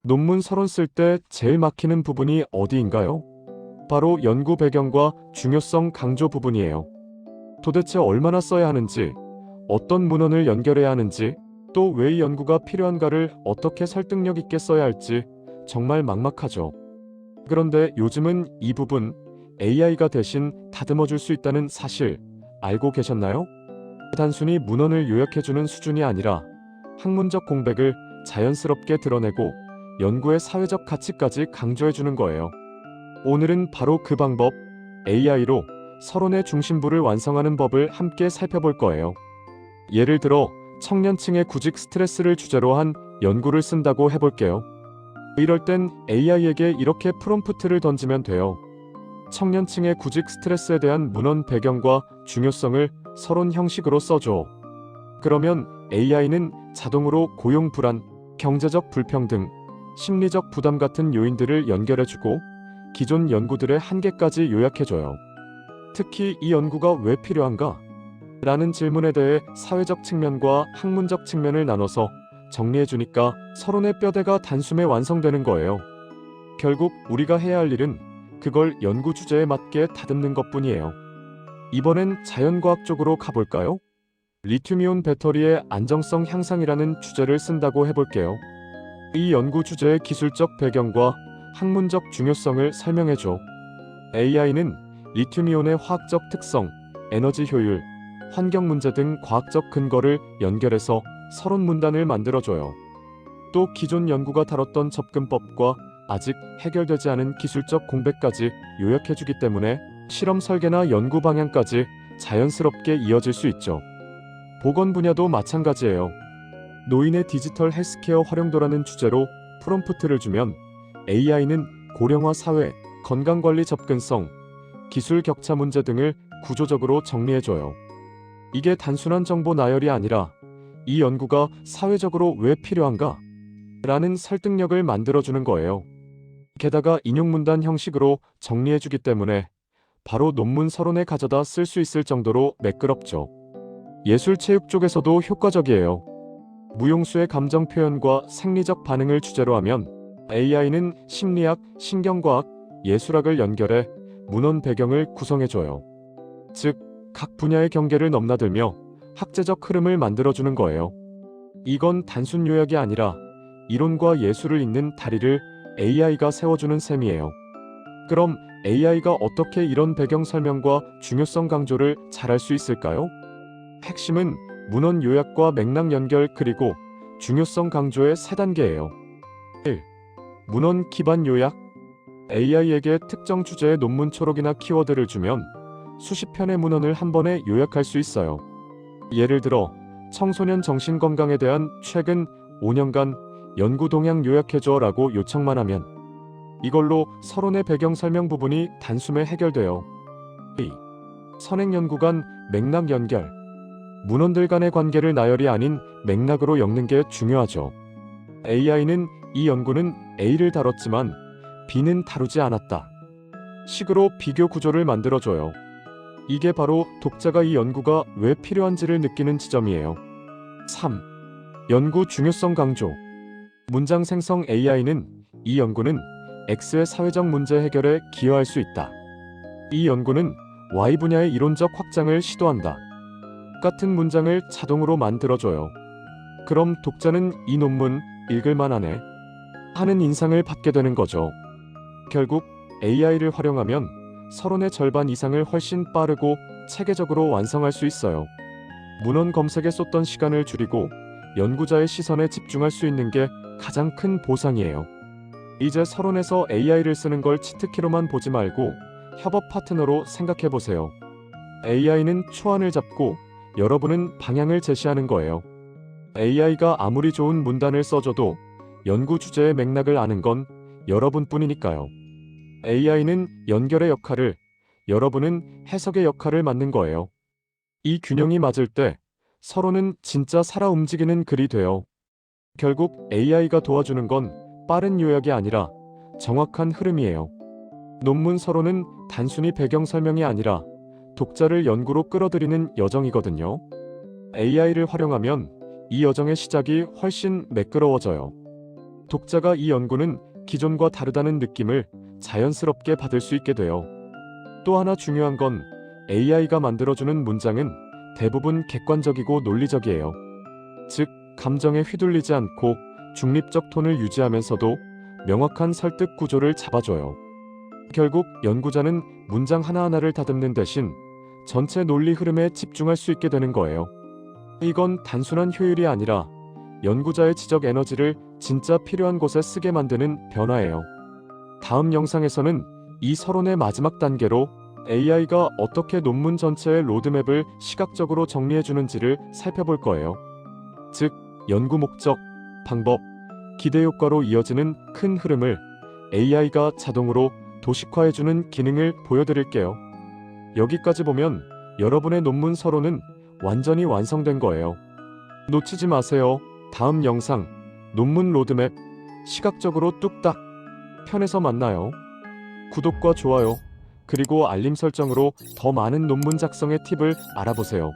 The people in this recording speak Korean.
논문 서론 쓸 때 제일 막히는 부분이 어디인가요? 바로 연구 배경과 중요성 강조 부분이에요. 도대체 얼마나 써야 하는지, 어떤 문헌을 연결해야 하는지, 또 왜 이 연구가 필요한가를 어떻게 설득력 있게 써야 할지 정말 막막하죠. 그런데 요즘은 이 부분 AI가 대신 다듬어 줄 수 있다는 사실 알고 계셨나요? 단순히 문헌을 요약해주는 수준이 아니라 학문적 공백을 자연스럽게 드러내고 연구의 사회적 가치까지 강조해주는 거예요. 오늘은 바로 그 방법, AI로 서론의 중심부를 완성하는 법을 함께 살펴볼 거예요. 예를 들어 청년층의 구직 스트레스를 주제로 한 연구를 쓴다고 해볼게요. 이럴 땐 AI에게 이렇게 프롬프트를 던지면 돼요. 청년층의 구직 스트레스에 대한 문헌 배경과 중요성을 서론 형식으로 써줘. 그러면 AI는 자동으로 고용 불안, 경제적 불평등, 심리적 부담 같은 요인들을 연결해주고 기존 연구들의 한계까지 요약해줘요. 특히 이 연구가 왜 필요한가? 라는 질문에 대해 사회적 측면과 학문적 측면을 나눠서 정리해주니까 서론의 뼈대가 단숨에 완성되는 거예요. 결국 우리가 해야 할 일은 그걸 연구 주제에 맞게 다듬는 것뿐이에요. 이번엔 자연과학적으로 가볼까요? 리튬이온 배터리의 안정성 향상이라는 주제를 쓴다고 해볼게요. 이 연구 주제의 기술적 배경과 학문적 중요성을 설명해줘. AI는 리튬이온의 화학적 특성, 에너지 효율, 환경 문제 등 과학적 근거를 연결해서 서론 문단을 만들어줘요. 또 기존 연구가 다뤘던 접근법과 아직 해결되지 않은 기술적 공백까지 요약해주기 때문에 실험 설계나 연구 방향까지 자연스럽게 이어질 수 있죠. 보건 분야도 마찬가지예요. 노인의 디지털 헬스케어 활용도라는 주제로 프롬프트를 주면 AI는 고령화 사회, 건강관리 접근성, 기술 격차 문제 등을 구조적으로 정리해줘요. 이게 단순한 정보 나열이 아니라 이 연구가 사회적으로 왜 필요한가? 라는 설득력을 만들어주는 거예요. 게다가 인용 문단 형식으로 정리해주기 때문에 바로 논문 서론에 가져다 쓸 수 있을 정도로 매끄럽죠. 예술-체육 쪽에서도 효과적이에요. 무용수의 감정 표현과 생리적 반응을 주제로 하면 AI는 심리학, 신경과학, 예술학을 연결해 문헌 배경을 구성해줘요. 즉, 각 분야의 경계를 넘나들며 학제적 흐름을 만들어주는 거예요. 이건 단순 요약이 아니라 이론과 예술을 잇는 다리를 AI가 세워주는 셈이에요. 그럼 AI가 어떻게 이런 배경 설명과 중요성 강조를 잘할 수 있을까요? 핵심은 문헌 요약과 맥락 연결 그리고 중요성 강조의 세 단계예요. 1. 문헌 기반 요약. AI에게 특정 주제의 논문 초록이나 키워드를 주면 수십 편의 문헌을 한 번에 요약할 수 있어요. 예를 들어 청소년 정신건강에 대한 최근 5년간 연구 동향 요약해줘 라고 요청만 하면 이걸로 서론의 배경 설명 부분이 단숨에 해결돼요. 2. 선행 연구 간 맥락 연결. 문헌들 간의 관계를 나열이 아닌 맥락으로 엮는 게 중요하죠. AI는 이 연구는 A를 다뤘지만 B는 다루지 않았다 식으로 비교 구조를 만들어줘요. 이게 바로 독자가 이 연구가 왜 필요한지를 느끼는 지점이에요. 3. 연구 중요성 강조. 문장 생성 AI는 이 연구는 X의 사회적 문제 해결에 기여할 수 있다. 이 연구는 Y 분야의 이론적 확장을 시도한다. 같은 문장을 자동으로 만들어줘요. 그럼 독자는 이 논문 읽을만하네 하는 인상을 받게 되는 거죠. 결국 AI를 활용하면 서론의 절반 이상을 훨씬 빠르고 체계적으로 완성할 수 있어요. 문헌 검색에 쏟던 시간을 줄이고 연구자의 시선에 집중할 수 있는 게 가장 큰 보상이에요. 이제 서론에서 AI를 쓰는 걸 치트키로만 보지 말고 협업 파트너로 생각해 보세요. AI는 초안을 잡고 여러분은 방향을 제시하는 거예요. AI가 아무리 좋은 문단을 써줘도 연구 주제의 맥락을 아는 건 여러분뿐이니까요. AI는 연결의 역할을, 여러분은 해석의 역할을 맡는 거예요. 이 균형이 맞을 때 서론은 진짜 살아 움직이는 글이 돼요. 결국 AI가 도와주는 건 빠른 요약이 아니라 정확한 흐름이에요. 논문 서론은 단순히 배경 설명이 아니라 독자를 연구로 끌어들이는 여정이거든요. AI를 활용하면 이 여정의 시작이 훨씬 매끄러워져요. 독자가 이 연구는 기존과 다르다는 느낌을 자연스럽게 받을 수 있게 돼요. 또 하나 중요한 건 AI가 만들어주는 문장은 대부분 객관적이고 논리적이에요. 즉, 감정에 휘둘리지 않고 중립적 톤을 유지하면서도 명확한 설득 구조를 잡아줘요. 결국 연구자는 문장 하나하나를 다듬는 대신 전체 논리 흐름에 집중할 수 있게 되는 거예요. 이건 단순한 효율이 아니라 연구자의 지적 에너지를 진짜 필요한 곳에 쓰게 만드는 변화예요. 다음 영상에서는 이 서론의 마지막 단계로 AI가 어떻게 논문 전체의 로드맵을 시각적으로 정리해주는지를 살펴볼 거예요. 즉, 연구 목적, 방법, 기대 효과로 이어지는 큰 흐름을 AI가 자동으로 도식화해주는 기능을 보여드릴게요. 여기까지 보면 여러분의 논문 서론은 완전히 완성된 거예요. 놓치지 마세요. 다음 영상, 논문 로드맵, 시각적으로 뚝딱 편에서 만나요. 구독과 좋아요, 그리고 알림 설정으로 더 많은 논문 작성의 팁을 알아보세요.